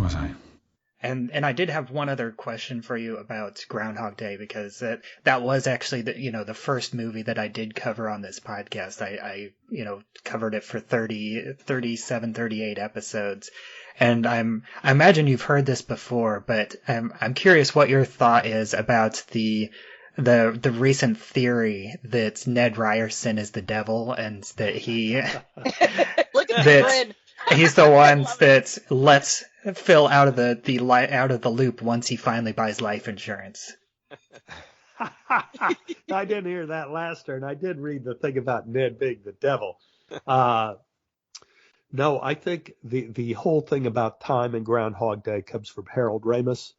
was I? And I did have one other question for you about Groundhog Day, because that was actually the first movie that I did cover on this podcast. I covered it for 37, 38 episodes. And I imagine you've heard this before, but I'm curious what your thought is about the recent theory that Ned Ryerson is the devil, and that he Look at the grin. He's the one that lets Phil out of the loop once he finally buys life insurance. I didn't hear that last turn. I did read the thing about Ned being the devil. No, I think the whole thing about time and Groundhog Day comes from Harold Ramis,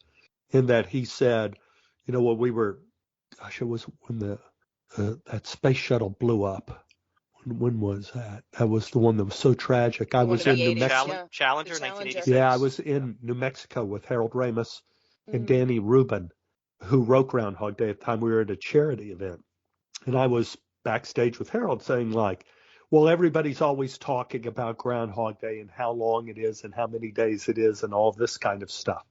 in that he said, when we were, it was when that space shuttle blew up. When was that? That was the one that was so tragic. I was in New Mexico. Challenger, 1986. Yeah, I was in New Mexico with Harold Ramis and Danny Rubin, who wrote Groundhog Day at the time. We were at a charity event. And I was backstage with Harold saying, well, everybody's always talking about Groundhog Day and how long it is and how many days it is and all this kind of stuff.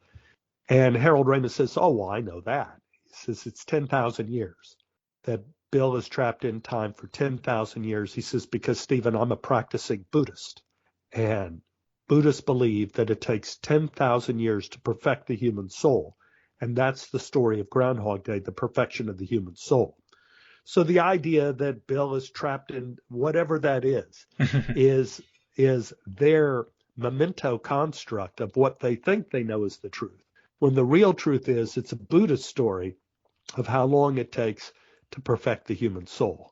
And Harold Ramis says, oh, well, I know that. He says it's 10,000 years that Bill is trapped in time for 10,000 years. He says, because, Stephen, I'm a practicing Buddhist. And Buddhists believe that it takes 10,000 years to perfect the human soul. And that's the story of Groundhog Day, the perfection of the human soul. So the idea that Bill is trapped in whatever that is their memento construct of what they think they know is the truth. When the real truth is, it's a Buddhist story of how long it takes to perfect the human soul.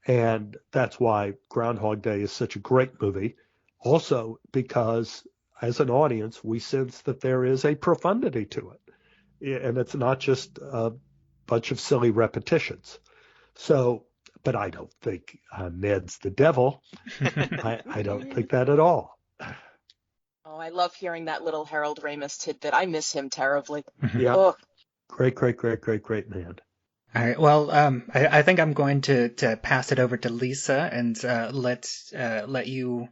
And that's why Groundhog Day is such a great movie. Also because as an audience, we sense that there is a profundity to it. And it's not just a bunch of silly repetitions. So, but I don't think Ned's the devil. I don't think that at all. Oh, I love hearing that little Harold Ramis tidbit. I miss him terribly. Yeah. Oh. Great man. All right. Well, I think I'm going to pass it over to Lisa and let you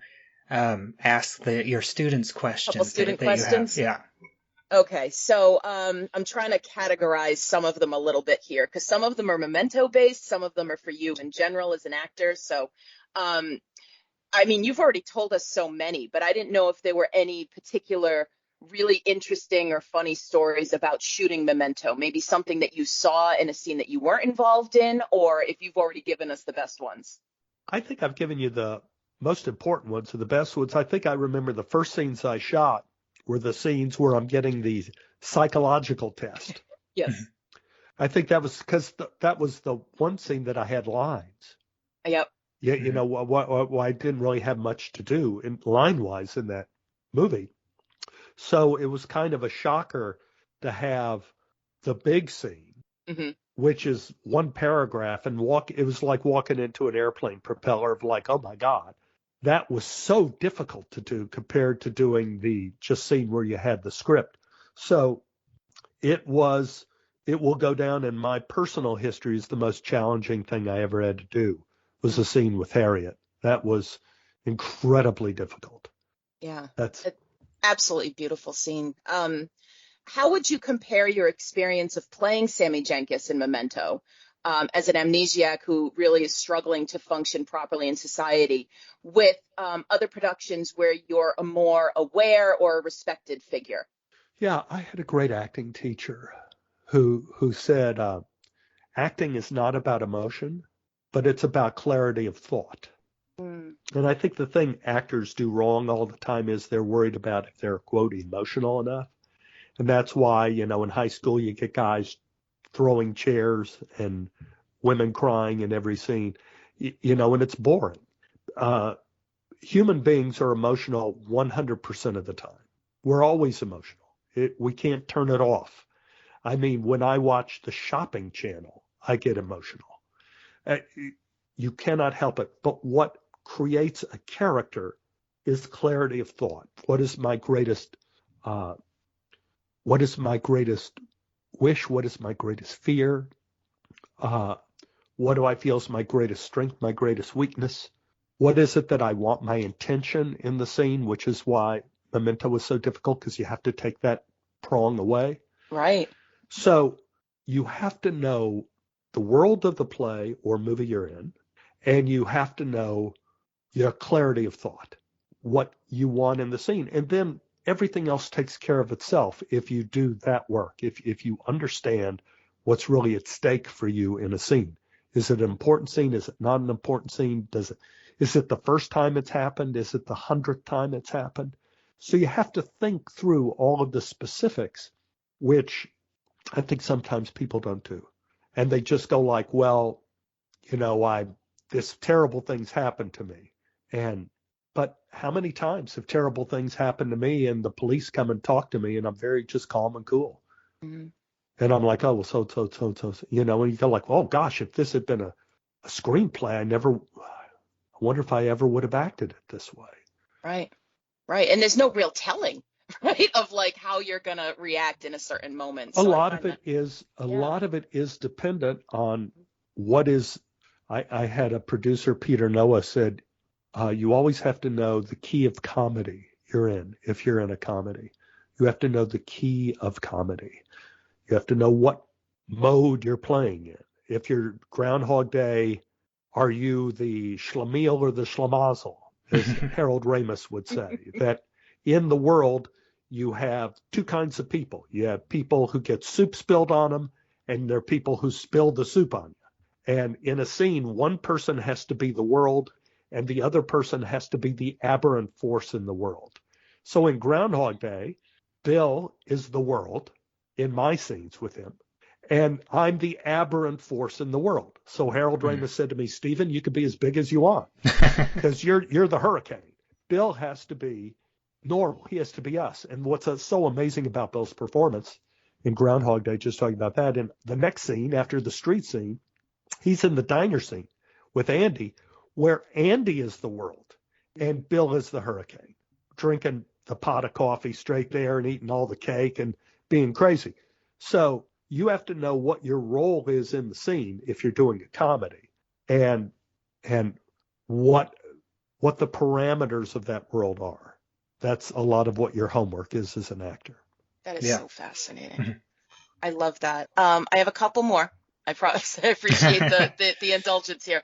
ask your students' questions. Couple student questions? Yeah. Okay, so I'm trying to categorize some of them a little bit here, because some of them are Memento based, some of them are for you in general as an actor. So, you've already told us so many, but I didn't know if there were any particular really interesting or funny stories about shooting Memento, maybe something that you saw in a scene that you weren't involved in, or if you've already given us the best ones. I think I've given you the most important ones or the best ones. I think I remember the first scenes I shot were the scenes where I'm getting the psychological test. Yes. I think that was because that was the one scene that I had lines. Yep. Yeah, I didn't really have much to do line-wise in that movie. So it was kind of a shocker to have the big scene, which is one paragraph, and it was like walking into an airplane propeller of like, oh my God. That was so difficult to do compared to doing the just scene where you had the script. So it will go down in my personal history as the most challenging thing I ever had to do was a scene with Harriet. That was incredibly difficult. Yeah. That's an absolutely beautiful scene. How would you compare your experience of playing Sammy Jenkins in Memento as an amnesiac who really is struggling to function properly in society with other productions where you're a more aware or a respected figure? Yeah, I had a great acting teacher who said acting is not about emotion, but it's about clarity of thought. And I think the thing actors do wrong all the time is they're worried about if they're, quote, emotional enough. And that's why, in high school, you get guys throwing chairs and women crying in every scene, and it's boring. Human beings are emotional 100% of the time. We're always emotional. We can't turn it off. I mean, when I watch the shopping channel, I get emotional. You cannot help it. But what creates a character is clarity of thought. What is my greatest wish? What is my greatest fear? What do I feel is my greatest strength, my greatest weakness? What is it that I want my intention in the scene, which is why, Memento was so difficult because you have to take that prong away. Right. So you have to know the world of the play or movie you're in, and you have to know your clarity of thought, what you want in the scene. And then everything else takes care of itself if you do that work, if you understand what's really at stake for you in a scene. Is it an important scene? Is it not an important scene? Is it the first time it's happened? Is it the 100th time it's happened? So you have to think through all of the specifics, which I think sometimes people don't do. And they just go like, well, this terrible thing's happened to me. But how many times have terrible things happened to me and the police come and talk to me and I'm very just calm and cool. Mm-hmm. And I'm like, oh, well, so, and you go like, oh gosh, if this had been a screenplay, I wonder if I ever would have acted it this way. Right. Right. And there's no real telling, right, of like how you're going to react in a certain moment. So a lot of it is dependent on what is. I had a producer, Peter Noah, said, you always have to know the key of comedy you're in. If you're in a comedy, you have to know the key of comedy. You have to know what mode you're playing in. If you're Groundhog Day, are you the schlemiel or the schlemazel, as Harold Ramis would say? That in the world, you have two kinds of people. You have people who get soup spilled on them, and there are people who spill the soup on you. And in a scene, one person has to be the world, and the other person has to be the aberrant force in the world. So in Groundhog Day, Bill is the world in my scenes with him, and I'm the aberrant force in the world. So Harold Ramis said to me, Stephen, you can be as big as you want because you're the hurricane. Bill has to be normal. He has to be us. And what's so amazing about Bill's performance in Groundhog Day, just talking about that, in the next scene after the street scene, he's in the diner scene with Andy, where Andy is the world and Bill is the hurricane, drinking the pot of coffee straight there and eating all the cake and being crazy. So you have to know what your role is in the scene if you're doing a comedy, and what the parameters of that world are. That's a lot of what your homework is as an actor. That is so fascinating. I love that. I have a couple more. I promise. I appreciate the indulgence here.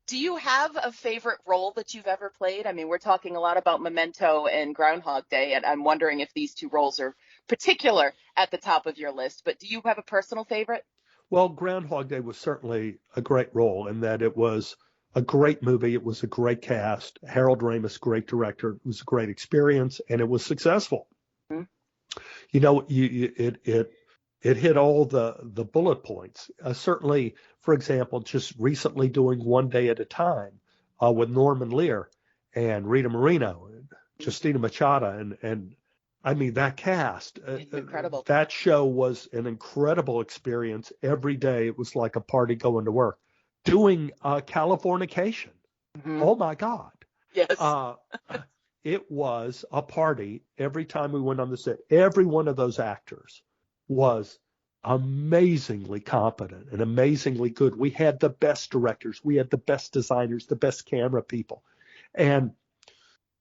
Do you have a favorite role that you've ever played? I mean, we're talking a lot about Memento and Groundhog Day, and I'm wondering if these two roles are particular at the top of your list, but do you have a personal favorite? Well, Groundhog Day was certainly a great role in that it was a great movie. It was a great cast. Harold Ramis, great director. It was a great experience, and it was successful. Mm-hmm. It hit all the bullet points. Certainly, for example, just recently doing One Day at a Time with Norman Lear and Rita Moreno and Justina Machado. And I mean, that cast, incredible. That show was an incredible experience. Every day it was like a party going to work. Doing Californication. Mm-hmm. Oh, my God. Yes. It was a party every time we went on the set. Every one of those actors was amazingly competent and amazingly good. We had the best directors. We had the best designers, the best camera people. And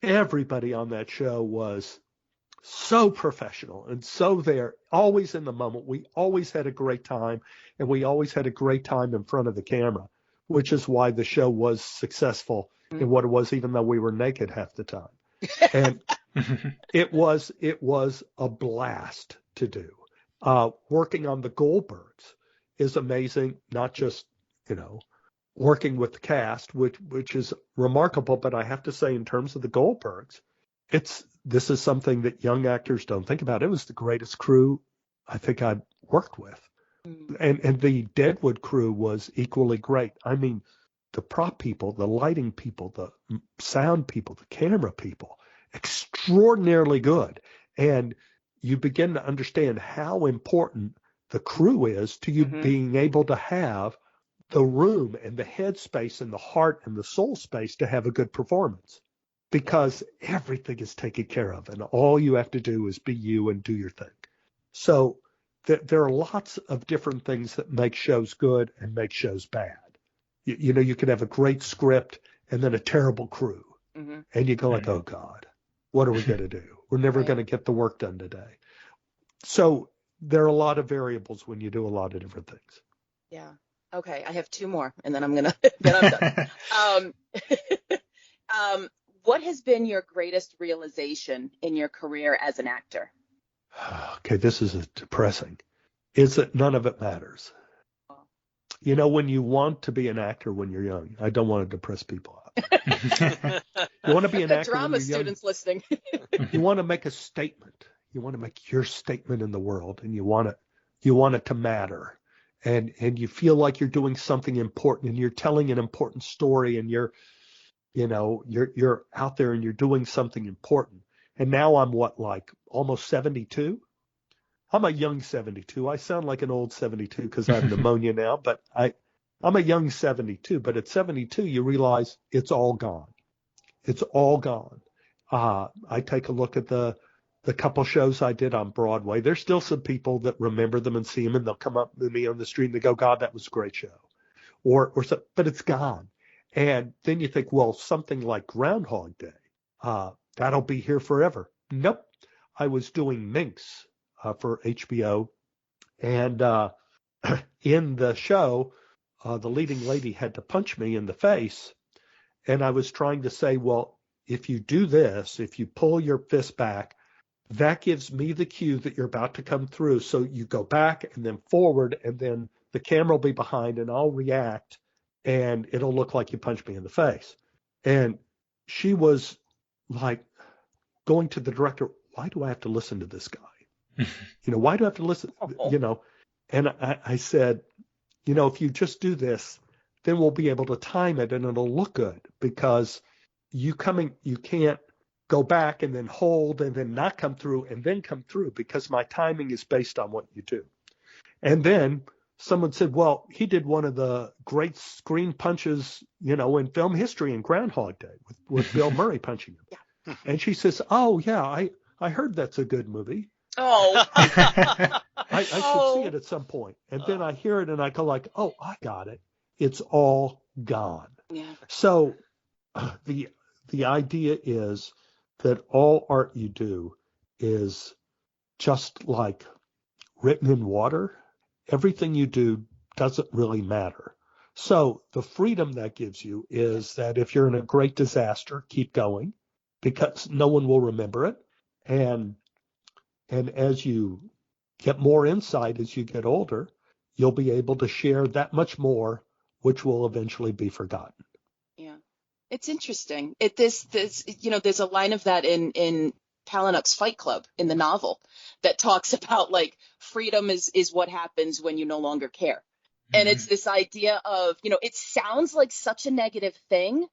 everybody on that show was so professional and so there, always in the moment. We always had a great time, and we always had a great time in front of the camera, which is why the show was successful in what it was, even though we were naked half the time. And it was a blast to do. Working on the Goldbergs is amazing, not just, working with the cast, which is remarkable. But I have to say, in terms of the Goldbergs, this is something that young actors don't think about. It was the greatest crew I think I'd worked with. And the Deadwood crew was equally great. I mean, the prop people, the lighting people, the sound people, the camera people, extraordinarily good. And you begin to understand how important the crew is to you being able to have the room and the headspace and the heart and the soul space to have a good performance, because everything is taken care of and all you have to do is be you and do your thing. So there are lots of different things that make shows good and make shows bad. You could have a great script and then a terrible crew, and you go like, oh God. What are we going to do? We're never going to get the work done today. So there are a lot of variables when you do a lot of different things. Yeah. Okay. I have two more, and then I'm done. What has been your greatest realization in your career as an actor? Okay, this is depressing. Is that none of it matters. You know, when you want to be an actor when you're young, I don't want to depress people out. You want to be an actor drama when you're students young. Listening. You want to make a statement. You want to make your statement in the world, and you want it to matter. And you feel like you're doing something important, and you're telling an important story, and you're out there and you're doing something important. And now I'm like almost 72. I'm a young 72. I sound like an old 72 because I have pneumonia now, but I'm a young 72. But at 72, you realize it's all gone. It's all gone. I take a look at the couple shows I did on Broadway. There's still some people that remember them and see them, and they'll come up to me on the street and they go, "God, that was a great show," or so. But it's gone. And then you think, well, something like Groundhog Day, that'll be here forever. Nope. I was doing Minx for HBO, and in the show, the leading lady had to punch me in the face, and I was trying to say, well, if you do this, if you pull your fist back, that gives me the cue that you're about to come through. So you go back and then forward, and then the camera will be behind, and I'll react, and it'll look like you punched me in the face. And she was like going to the director, why do I have to listen to this guy? Why do I have to listen? And I said, if you just do this, then we'll be able to time it and it'll look good, because you can't go back and then hold and then not come through and then come through, because my timing is based on what you do. And then someone said, well, he did one of the great screen punches, in film history in Groundhog Day with Bill Murray punching him. Yeah. And she says, oh, yeah, I heard that's a good movie. Oh. I should see it at some point. And then I hear it and I go like, oh, I got it. It's all gone. Yeah. So the idea is that all art you do is just like written in water. Everything you do doesn't really matter. So the freedom that gives you is that if you're in a great disaster, keep going, because no one will remember it. And as you get more insight as you get older, you'll be able to share that much more, which will eventually be forgotten. Yeah. It's interesting. There's a line of that in Palahniuk's Fight Club in the novel that talks about like freedom is what happens when you no longer care. And it's this idea of, it sounds like such a negative thing,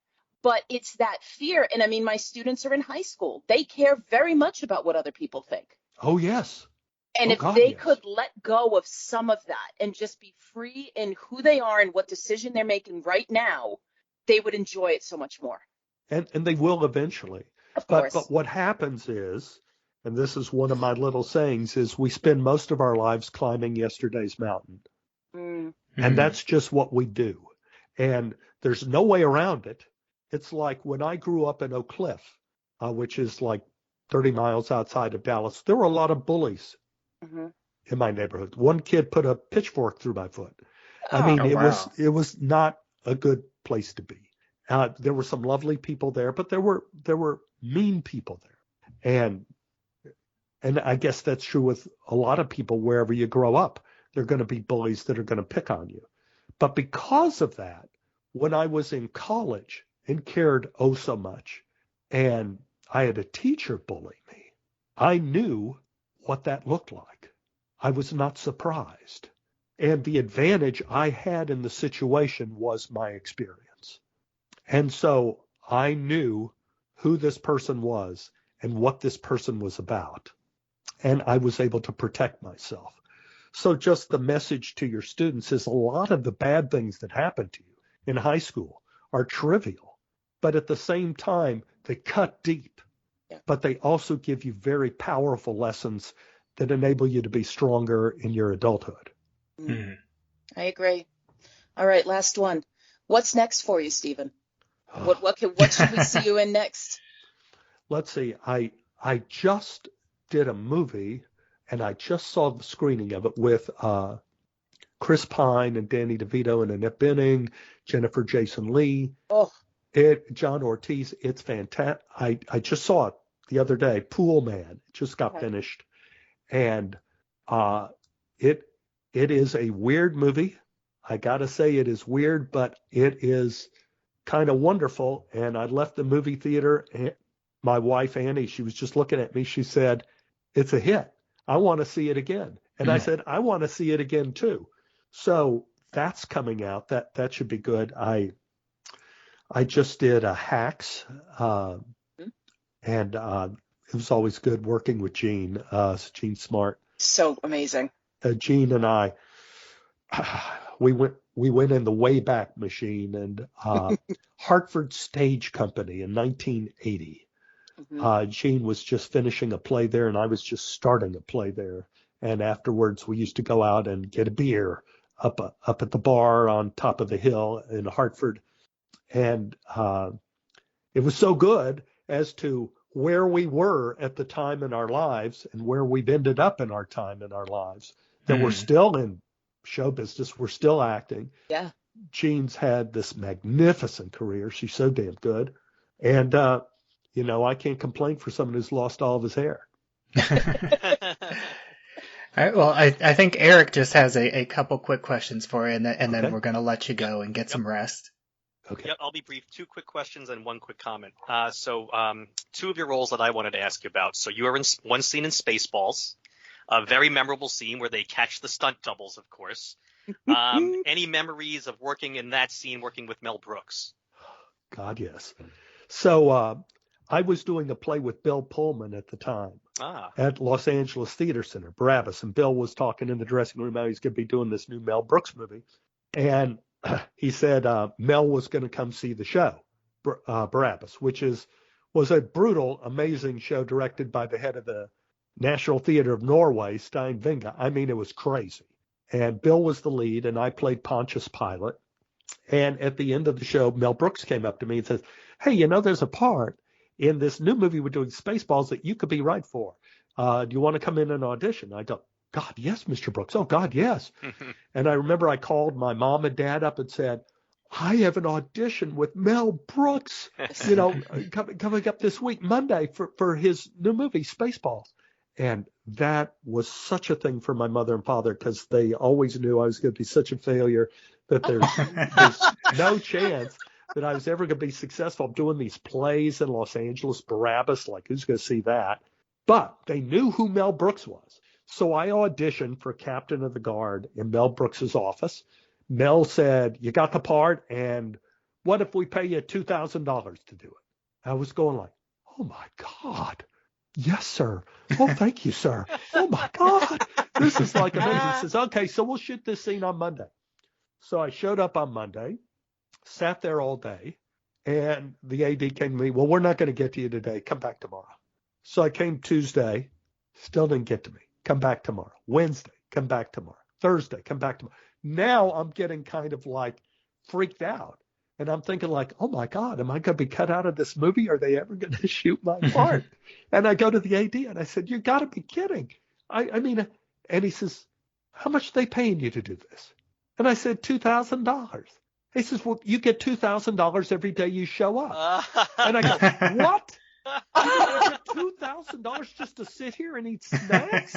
but it's that fear. And I mean, my students are in high school. They care very much about what other people think. Oh, yes. And if they could let go of some of that and just be free in who they are and what decision they're making right now, they would enjoy it so much more. And they will eventually. Of course. But what happens is, and this is one of my little sayings, is we spend most of our lives climbing yesterday's mountain. And that's just what we do. And there's no way around it. It's like when I grew up in Oak Cliff, which is like 30 miles outside of Dallas, there were a lot of bullies in my neighborhood. One kid put a pitchfork through my foot. It was not a good place to be. There were some lovely people there, but there were mean people there. And I guess that's true with a lot of people. Wherever you grow up, there are going to be bullies that are going to pick on you. But because of that, when I was in college and cared oh so much, and I had a teacher bully me, I knew what that looked like. I was not surprised. And the advantage I had in the situation was my experience. And so I knew who this person was and what this person was about. And I was able to protect myself. So just the message to your students is a lot of the bad things that happen to you in high school are trivial, but at the same time, they cut deep. Yeah. But they also give you very powerful lessons that enable you to be stronger in your adulthood. I agree. All right, last one. What's next for you, Stephen? What should we see you in next? let's see, I just did a movie, and I just saw the screening of it with Chris Pine and Danny DeVito and Annette Bening, Jennifer Jason Leigh, John Ortiz. It's fantastic. I just saw it the other day. Pool Man. It just got finished. And it is a weird movie. I got to say it is weird, but it is kind of wonderful. And I left the movie theater, and my wife, Annie, she was just looking at me. She said, it's a hit. I want to see it again. And I said, I want to see it again too. So that's coming out. That should be good. I just did a Hacks, and it was always good working with Gene. Gene Smart. So amazing. Gene and I, we went in the Wayback Machine, and Hartford Stage Company in 1980. Gene was just finishing a play there, and I was just starting a play there. And afterwards, we used to go out and get a beer up at the bar on top of the hill in Hartford. And it was so good as to where we were at the time in our lives and where we've ended up in our time in our lives, that we're still in show business. We're still acting. Yeah. Jean's had this magnificent career. She's so damn good. And, I can't complain for someone who's lost all of his hair. All right, well, I think Eric just has a couple quick questions for you, and then we're going to let you go and get some rest. Okay. Yep, I'll be brief. 2 quick questions and 1 quick comment. So 2 of your roles that I wanted to ask you about. So you are in one scene in Spaceballs, a very memorable scene where they catch the stunt doubles, of course. Any memories of working in that scene, working with Mel Brooks? God, yes. So I was doing a play with Bill Pullman at the time at Los Angeles Theater Center, Barabbas. And Bill was talking in the dressing room how he's going to be doing this new Mel Brooks movie. And he said Mel was going to come see the show, Barabbas, which was a brutal, amazing show directed by the head of the National Theater of Norway, Stein Vinga. I mean, it was crazy. And Bill was the lead, and I played Pontius Pilate. And at the end of the show, Mel Brooks came up to me and says, hey, there's a part in this new movie we're doing, Spaceballs, that you could be right for. Do you want to come in and audition? I go, God, yes, Mr. Brooks. Oh, God, yes. And I remember I called my mom and dad up and said, I have an audition with Mel Brooks, coming up this week, Monday, for his new movie, Spaceballs. And that was such a thing for my mother and father, because they always knew I was going to be such a failure that there's no chance that I was ever going to be successful doing these plays in Los Angeles, Barabbas, like who's going to see that? But they knew who Mel Brooks was. So I auditioned for Captain of the Guard in Mel Brooks's office. Mel said, you got the part, and what if we pay you $2,000 to do it? I was going like, oh, my God. Yes, sir. Oh, thank you, sir. Oh, my God. This is like amazing. He says, okay, so we'll shoot this scene on Monday. So I showed up on Monday, sat there all day, and the AD came to me, well, we're not going to get to you today. Come back tomorrow. So I came Tuesday, still didn't get to me. Come back tomorrow. Wednesday, come back tomorrow. Thursday, come back tomorrow. Now I'm getting kind of like freaked out. And I'm thinking like, oh, my God, am I going to be cut out of this movie? Are they ever going to shoot my part? And I go to the AD and I said, you got to be kidding. I mean, and he says, how much are they paying you to do this? And I said, $2,000. He says, well, you get $2,000 every day you show up. And I go, what? You get $2,000 just to sit here and eat snacks?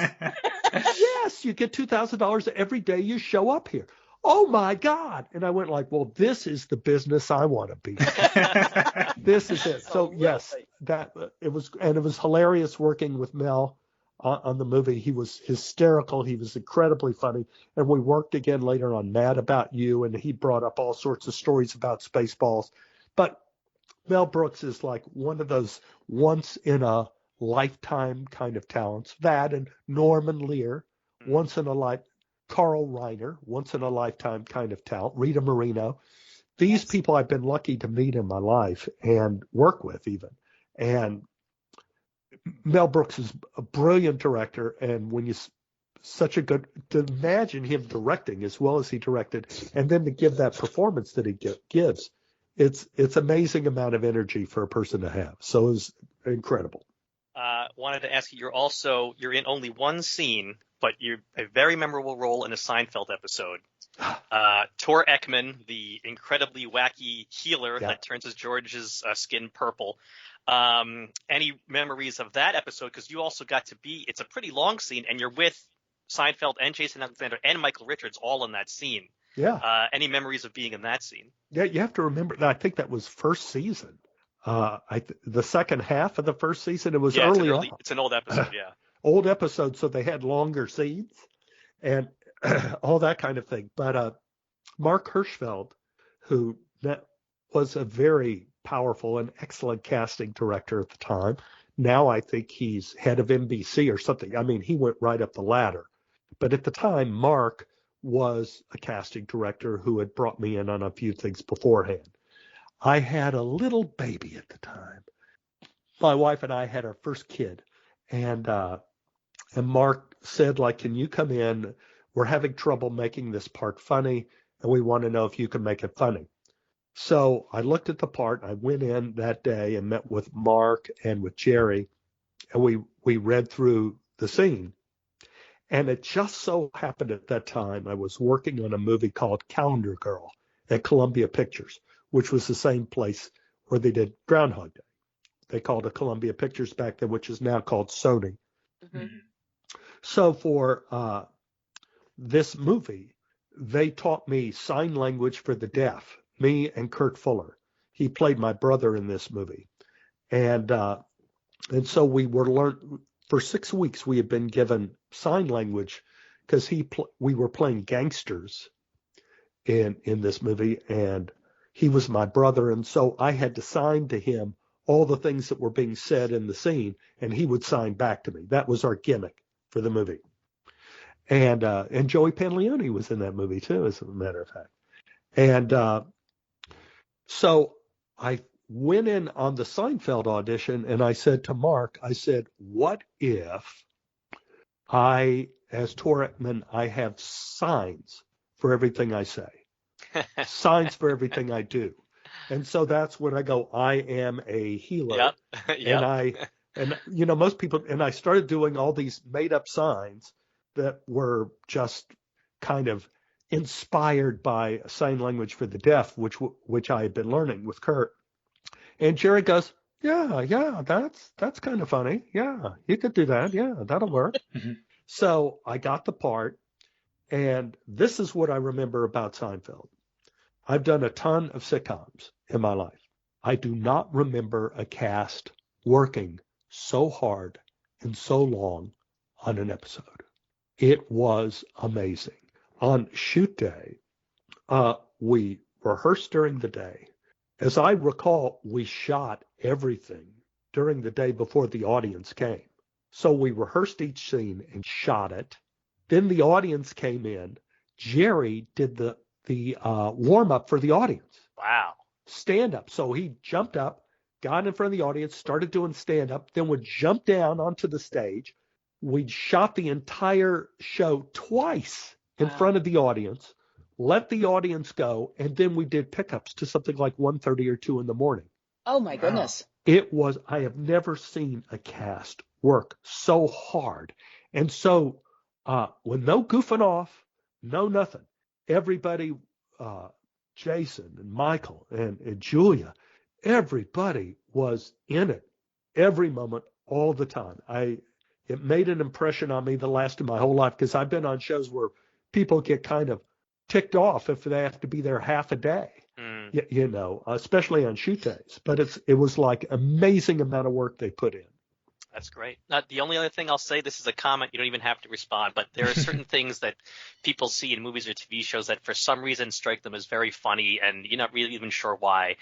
Yes, you get $2,000 every day you show up here. Oh, my God. And I went like, well, this is the business I want to be in. This is it. So, yes, it was hilarious working with Mel on the movie. He was hysterical. He was incredibly funny. And we worked again later on Mad About You, and he brought up all sorts of stories about Spaceballs. But Mel Brooks is like one of those once in a lifetime kind of talents. That and Norman Lear, once in a life. Carl Reiner, once in a lifetime kind of talent. Rita Moreno. These people I've been lucky to meet in my life and work with even. And Mel Brooks is a brilliant director. And when to imagine him directing as well as he directed, and then to give that performance that he gives, it's amazing amount of energy for a person to have. So it was incredible. Wanted to ask you, you're in only one scene, but you're a very memorable role in a Seinfeld episode. Tor Ekman, the incredibly wacky healer that turns George's skin purple. Any memories of that episode? Because you also got to it's a pretty long scene, and you're with Seinfeld and Jason Alexander and Michael Richards all in that scene. Yeah. Any memories of being in that scene? Yeah, you have to remember that I think that was first season. The second half of the first season, it was early on. It's an old episode, yeah. Old episode, so they had longer scenes and all that kind of thing. But Mark Hirschfeld, who was a very powerful and excellent casting director at the time, now I think he's head of NBC or something. I mean, he went right up the ladder. But at the time, Mark was a casting director who had brought me in on a few things beforehand. I had a little baby at the time. My wife and I had our first kid, and Mark said, like, can you come in? We're having trouble making this part funny, and we want to know if you can make it funny. So I looked at the part. I went in that day and met with Mark and with Jerry, and we read through the scene. And it just so happened at that time I was working on a movie called Calendar Girl at Columbia Pictures, which was the same place where they did Groundhog Day. They called it Columbia Pictures back then, which is now called Sony. Mm-hmm. So for this movie, they taught me sign language for the deaf, me and Kurt Fuller. He played my brother in this movie. And so we were for 6 weeks, we had been given sign language because we were playing gangsters in this movie, and he was my brother. And so I had to sign to him all the things that were being said in the scene, and he would sign back to me. That was our gimmick for the movie. And Joey Pantaleone was in that movie too, as a matter of fact. And so I went in on the Seinfeld audition, and I said to Mark, I said, what if as Tor Ekman, I have signs for everything I say, signs for everything I do. And so that's when I go, I am a healer. Yep. And most people, and I started doing all these made up signs that were just kind of inspired by sign language for the deaf, which I had been learning with Kurt. And Jerry goes, yeah, that's kind of funny. Yeah, you could do that. Yeah, that'll work. Mm-hmm. So I got the part, and this is what I remember about Seinfeld. I've done a ton of sitcoms in my life. I do not remember a cast working so hard and so long on an episode. It was amazing. On shoot day, we rehearsed during the day. As I recall, we shot everything during the day before the audience came. So we rehearsed each scene and shot it. Then the audience came in. Jerry did the warm-up for the audience. Wow. Stand-up. So he jumped up, got in front of the audience, started doing stand-up, then would jump down onto the stage. We'd shot the entire show twice in front of the audience, let the audience go, and then we did pickups to something like 1:30 or 2 in the morning. Oh, my goodness. I have never seen a cast work so hard. And so with no goofing off, no nothing, everybody, Jason and Michael and Julia, everybody was in it every moment, all the time. It made an impression on me that lasted my whole life, because I've been on shows where people get kind of ticked off if they have to be there half a day, especially on shoot days. But it was like amazing amount of work they put in. That's great. The only other thing I'll say, this is a comment, you don't even have to respond, but there are certain things that people see in movies or TV shows that for some reason strike them as very funny, and you're not really even sure why.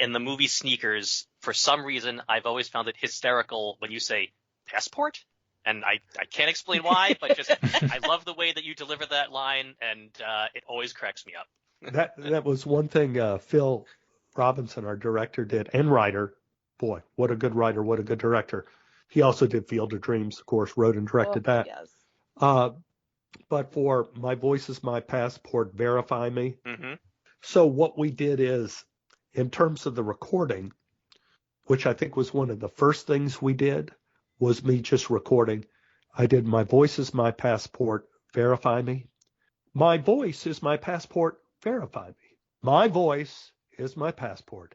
In the movie Sneakers, for some reason, I've always found it hysterical when you say passport. And I can't explain why, but just I love the way that you deliver that line, and it always cracks me up. That was one thing Phil Robinson, our director, did, and writer. Boy, what a good writer, what a good director. He also did Field of Dreams, of course, wrote and directed that. Yes. But for My Voice is My Passport, Verify Me. Mm-hmm. So what we did is, in terms of the recording, which I think was one of the first things we did, was me just recording. I did my voice is my passport, verify me. My voice is my passport, verify me. My voice is my passport.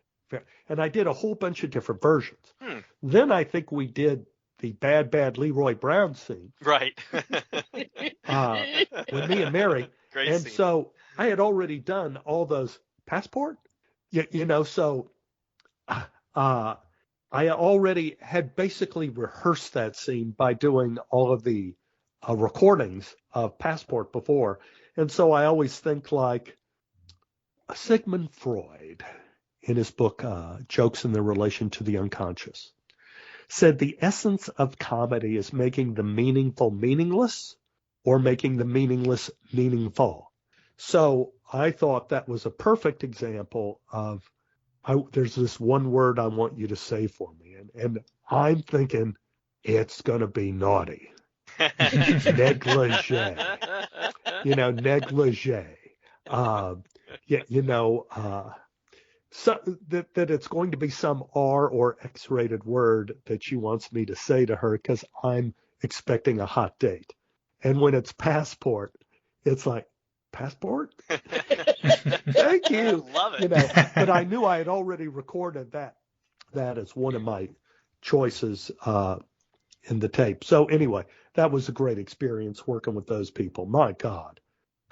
And I did a whole bunch of different versions. Then I think we did the bad Leroy Brown scene. Right. With me and Mary. Great and scene. So I had already done all those passport, so I already had basically rehearsed that scene by doing all of the recordings of Passport before. And so I always think like Sigmund Freud, in his book, Jokes in Their Relation to the Unconscious, said the essence of comedy is making the meaningful meaningless or making the meaningless meaningful. So I thought that was a perfect example of, there's this one word I want you to say for me. And I'm thinking it's going to be naughty. Negligee. Negligee. So that it's going to be some R or X-rated word that she wants me to say to her because I'm expecting a hot date. And when it's passport, it's like, passport? Thank you. I love it. But I knew I had already recorded that as one of my choices in the tape. So anyway, that was a great experience working with those people. My God.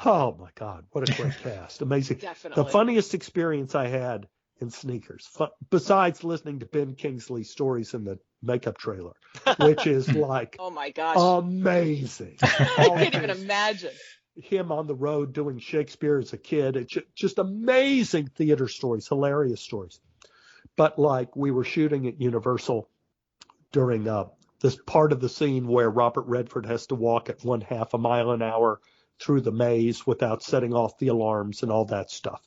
Oh, my God. What a great cast. Amazing. Definitely. The funniest experience I had in Sneakers, besides listening to Ben Kingsley's stories in the makeup trailer, which is like, oh, my gosh, amazing. I can't even imagine. Him on the road doing Shakespeare as a kid. It's just amazing theater stories, hilarious stories. But like we were shooting at Universal during this part of the scene where Robert Redford has to walk at 1/2 a mile an hour through the maze without setting off the alarms and all that stuff.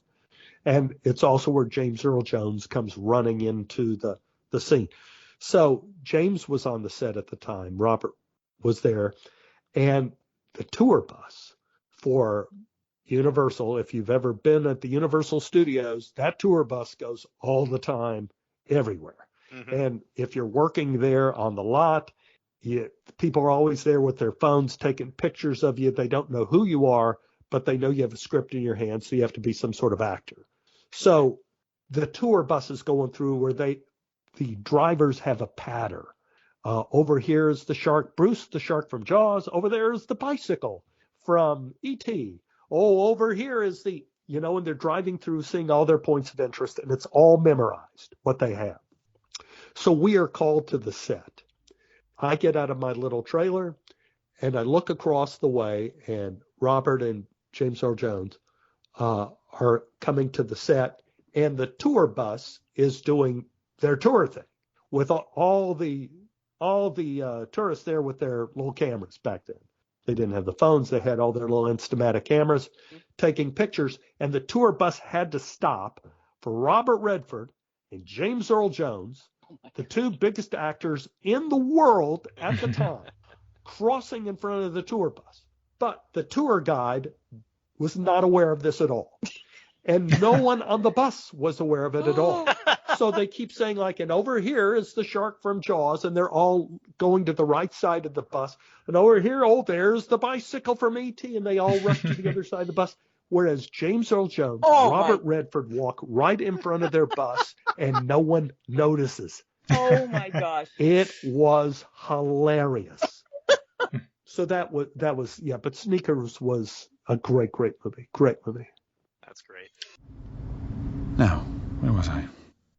And it's also where James Earl Jones comes running into the scene. So James was on the set at the time. Robert was there. And the tour bus for Universal, if you've ever been at the Universal Studios, that tour bus goes all the time, everywhere. Mm-hmm. And if you're working there on the lot, people are always there with their phones taking pictures of you. They don't know who you are, but they know you have a script in your hand, so you have to be some sort of actor. So the tour bus is going through where the drivers have a patter. Over here is the shark, Bruce, the shark from Jaws. Over there is the bicycle from E.T. Oh, over here is and they're driving through seeing all their points of interest, and it's all memorized, what they have. So we are called to the set. I get out of my little trailer, and I look across the way, and Robert and James Earl Jones are coming to the set, and the tour bus is doing their tour thing with all the tourists there with their little cameras back then. They didn't have the phones. They had all their little Instamatic cameras taking pictures, and the tour bus had to stop for Robert Redford and James Earl Jones, the two biggest actors in the world at the time, crossing in front of the tour bus. But the tour guide was not aware of this at all. And no one on the bus was aware of it at all. So they keep saying and over here is the shark from Jaws, and they're all going to the right side of the bus. And over here, there's the bicycle from E.T., and they all rush to the other side of the bus. Whereas James Earl Jones, Robert Redford walk right in front of their bus, and no one notices. Oh, my gosh. It was hilarious. So that was, but Sneakers was a great movie. Great movie. That's great. Now, where was I?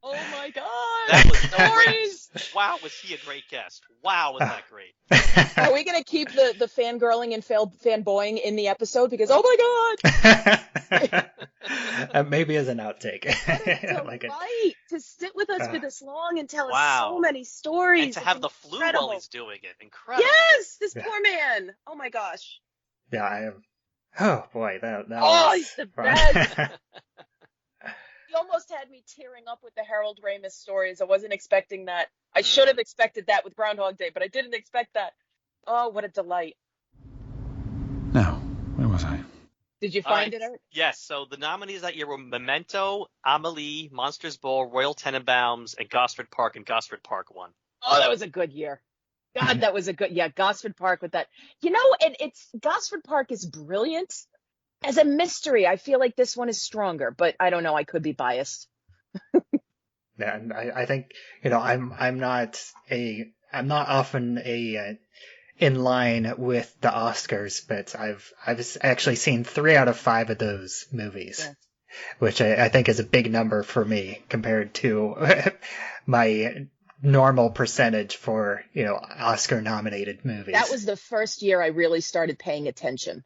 Oh my God! That was so great. Wow, was he a great guest? Wow, was that great? Are we gonna keep the fangirling and fanboying in the episode? Because oh my God! Maybe as an outtake. Right, to sit with us for this long and tell us so many stories. And to have the flu while he's doing it. Incredible. Yes, this poor man. Oh my gosh. Yeah, I am. Oh boy, that he's the best. He almost had me tearing up with the Harold Ramis stories. I wasn't expecting that. I should have expected that with Groundhog Day, but I didn't expect that. Oh, what a delight. Now, where was I? Did you find it, Eric? Yes. So the nominees that year were Memento, Amelie, Monsters Ball, Royal Tenenbaums, and Gosford Park, and Gosford Park won. Oh, that was a good year. God, that was a good, Gosford Park with that. And it's Gosford Park is brilliant as a mystery. I feel like this one is stronger, but I don't know. I could be biased. Yeah, and I think, I'm not often in line with the Oscars, but I've actually seen 3 out of 5 of those movies, Yeah. which I think is a big number for me compared to my normal percentage for, Oscar nominated movies. That was the first year I really started paying attention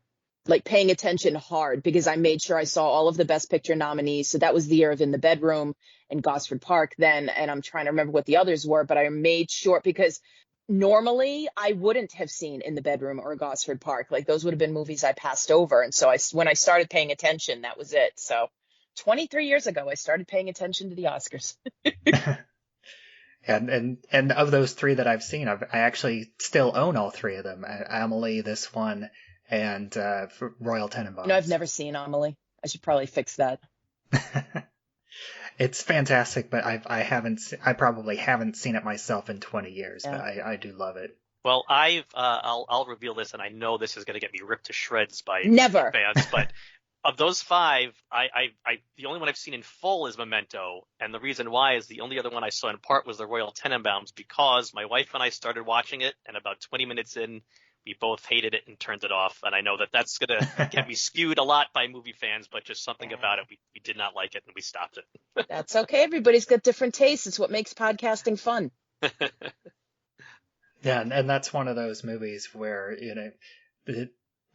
hard, because I made sure I saw all of the Best Picture nominees. So that was the year of In the Bedroom and Gosford Park then. And I'm trying to remember what the others were, but I made sure, because normally I wouldn't have seen In the Bedroom or Gosford Park. Like, those would have been movies I passed over. And so when I started paying attention, that was it. So 23 years ago, I started paying attention to the Oscars. And of those 3 that I've seen, I actually still own all 3 of them. Amelie, this one, and Royal Tenenbaums. I've never seen Amelie. I should probably fix that. It's fantastic, but I probably haven't seen it myself in 20 years, Yeah. but I do love it. Well, I'll reveal this, and I know this is going to get me ripped to shreds by Never. fans, but of those 5, the only one I've seen in full is Memento, and the reason why is the only other one I saw in part was the Royal Tenenbaums, because my wife and I started watching it, and about 20 minutes in, we both hated it and turned it off. And I know that that's going to get me skewed a lot by movie fans, but just something about it, we did not like it, and we stopped it. That's okay. Everybody's got different tastes. It's what makes podcasting fun. Yeah, and that's one of those movies where,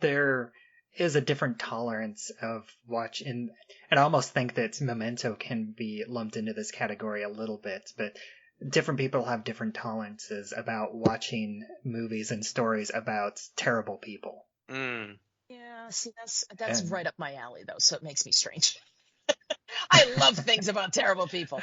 there is a different tolerance of watching, and I almost think that Memento can be lumped into this category a little bit, but different people have different tolerances about watching movies and stories about terrible people. Mm. Yeah, see, that's right up my alley, though, so it makes me strange. I love things about terrible people.